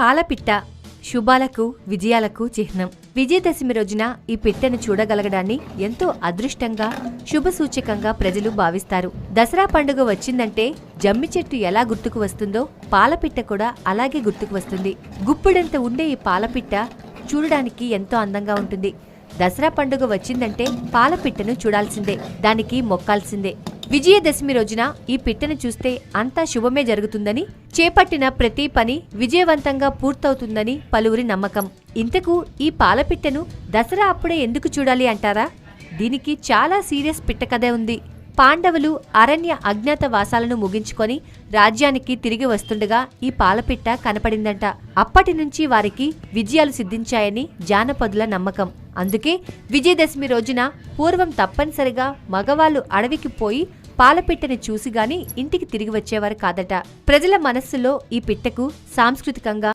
పాలపిట్ట శుభాలకు విజయాలకు చిహ్నం. విజయదశమి రోజున ఈ పిట్టను చూడగలగడాన్ని ఎంతో అదృష్టంగా శుభసూచకంగా ప్రజలు భావిస్తారు. దసరా పండుగ వచ్చిందంటే జమ్మి చెట్టు ఎలా గుర్తుకు వస్తుందో పాలపిట్ట కూడా అలాగే గుర్తుకు వస్తుంది. గుప్పెడంత ఉండే ఈ పాలపిట్ట చూడడానికి ఎంతో అందంగా ఉంటుంది. దసరా పండుగ వచ్చిందంటే పాలపిట్టను చూడాల్సిందే, దానికి మొక్కాల్సిందే. విజయదశమి రోజున ఈ పిట్టను చూస్తే అంతా శుభమే జరుగుతుందని, చేపట్టిన ప్రతి పని విజయవంతంగా పూర్తవుతుందని పలువురి నమ్మకం. ఇంతకు ఈ పాలపిట్టను దసరా అప్పుడే ఎందుకు చూడాలి అంటారా? దీనికి చాలా సీరియస్ పిట్ట కథ ఉంది. పాండవులు అరణ్య అజ్ఞాత వాసాలను ముగించుకొని రాజ్యానికి తిరిగి వస్తుండగా ఈ పాలపిట్ట కనపడిందంట. అప్పటి నుంచి వారికి విజయాలు సిద్ధించాయని జానపదుల నమ్మకం. అందుకే విజయదశమి రోజున పూర్వం తప్పనిసరిగా మగవాళ్లు అడవికి పోయి పాలపిట్టని చూసిగాని ఇంటికి తిరిగి వచ్చేవారు కాదట. ప్రజల మనస్సులో ఈ పిట్టకు సాంస్కృతికంగా